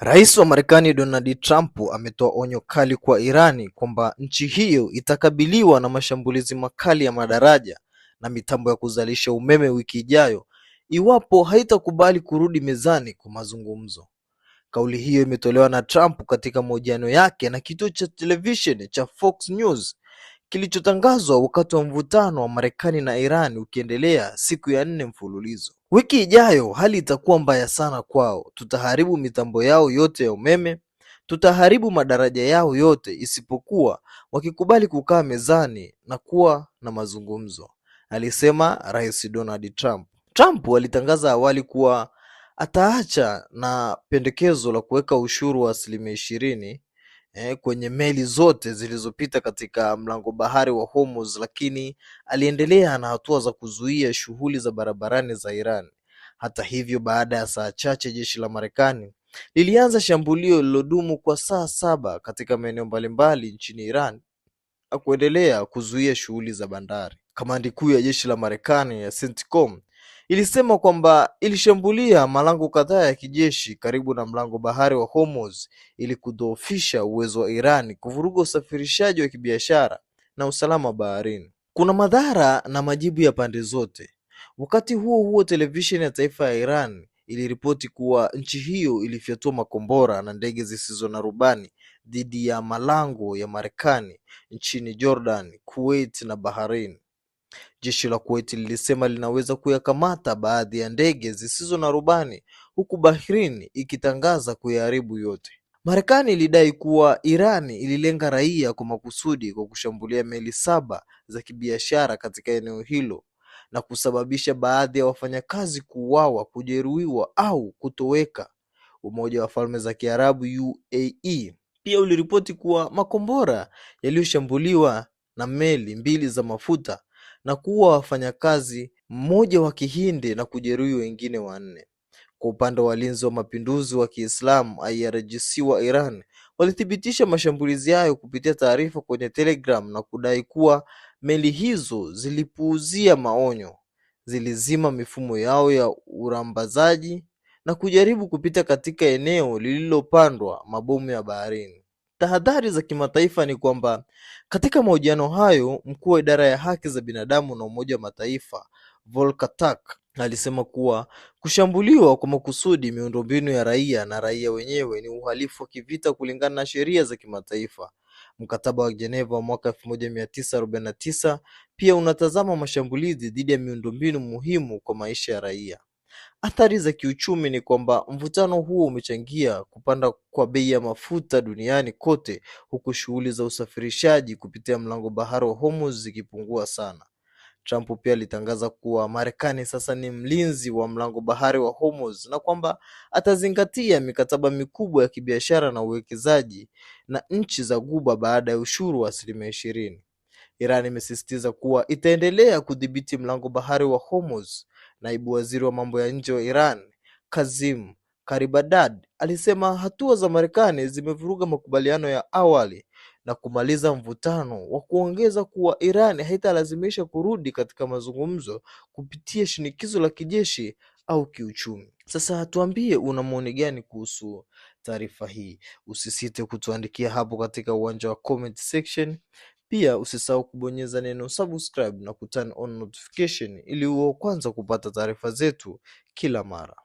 Rais wa Marekani Donald Trump ametoa onyo kali kwa Irani kwamba nchi hiyo itakabiliwa na mashambulizi makali ya madaraja na mitambo ya kuzalisha umeme wiki ijayo iwapo haitakubali kurudi mezani kwa mazungumzo. Kauli hiyo imetolewa na Trump katika mahojiano yake na kituo cha televisheni cha Fox News kilichotangazwa wakati wa mvutano wa Marekani na Iran ukiendelea siku ya 4 mfululizo. Wiki ijayo hali itakuwa mbaya sana kwao. Tutaharibu mitambo yao yote ya umeme, tutaharibu madaraja yao yote isipokuwa wakikubali kukaa mezani na kuwa na mazungumzo, alisema Rais Donald Trump. Trump alitangaza awali kuwa ataacha na pendekezo la kuweka ushuru wa 20% kwenye meli zote zilizopita katika mlango bahari wa Hormuz, lakini aliendelea na hatua za kuzuia shughuli za barabarani za Iran. Hata hivyo, baada ya saa chache jeshi la Marekani lilianza shambulio lililodumu kwa saa 7 katika maeneo mbalimbali nchini Iran na kuendelea kuzuia shughuli za bandari. Kamandi kuu ya jeshi la Marekani ya CENTCOM ilisema kwamba ilishambulia malango kadhaa ya kijeshi karibu na mlango bahari wa Hormuz ili kudhoofisha uwezo wa Iran kuvuruga usafirishaji wa kibiashara na usalama baharini. Kuna madhara na majibu ya pande zote. Wakati huo huo, televisheni ya taifa ya Iran iliripoti kuwa nchi hiyo ilifyatua makombora na ndege zisizo na rubani dhidi ya malango ya Marekani nchini Jordan, Kuwait na Bahrain. Jeshi la Kuwait lilisema linaweza kuyakamata baadhi ya ndege zisizo na rubani, huku Bahrain ikitangaza kuyaharibu yote. Marekani ilidai kuwa Iran ililenga raia kwa makusudi kwa kushambulia meli 7 za kibiashara katika eneo hilo na kusababisha baadhi ya wafanyakazi kuuawa, kujeruhiwa au kutoweka. Umoja wa Falme za Kiarabu UAE pia uliripoti kuwa makombora yaliyoshambuliwa na meli 2 za mafuta na kuua wafanyakazi, mmoja wa Kihindi na kujeruhi wengine 4. Kwa upande wa walinzi wa mapinduzi wa Kiislamu IRGC wa Iran walithibitisha mashambulizi hayo kupitia taarifa kwenye Telegram na kudai kuwa meli hizo zilipuuzia maonyo, zilizima mifumo yao ya urambazaji na kujaribu kupita katika eneo lililopandwa mabomu ya baharini. Tahadhari za kimataifa ni kwamba katika mahojiano hayo, mkuu wa idara ya haki za binadamu na Umoja wa Mataifa Volker Turk alisema kuwa kushambuliwa kwa makusudi miundombinu ya raia na raia wenyewe ni uhalifu wa kivita kulingana na sheria za kimataifa. Mkataba wa Geneva wa mwaka 1949 pia unatazama mashambulizi dhidi ya miundombinu muhimu kwa maisha ya raia. Athari za kiuchumi ni kwamba mvutano huo umechangia kupanda kwa bei ya mafuta duniani kote, huku shughuli za usafirishaji kupitia mlango bahari wa Hormuz zikipungua sana. Trump pia alitangaza kuwa Marekani sasa ni mlinzi wa mlango bahari wa Hormuz na kwamba atazingatia mikataba mikubwa ya kibiashara na uwekezaji na nchi za Ghuba baada ya ushuru wa 20%. Iran imesisitiza kuwa itaendelea kudhibiti mlango bahari wa Hormuz. Naibu waziri wa mambo ya nje wa Iran, Kazim Karibadad, alisema hatua za Marekani zimevuruga makubaliano ya awali na kumaliza mvutano, wa kuongeza kuwa Iran haitalazimisha kurudi katika mazungumzo kupitia shinikizo la kijeshi au kiuchumi. Sasa tuambie una maoni gani kuhusu taarifa hii? Usisite kutuandikia hapo katika uwanja wa comment section. Pia usisahau kubonyeza neno subscribe na kuturn on notification ili uwe kwanza kupata taarifa zetu kila mara.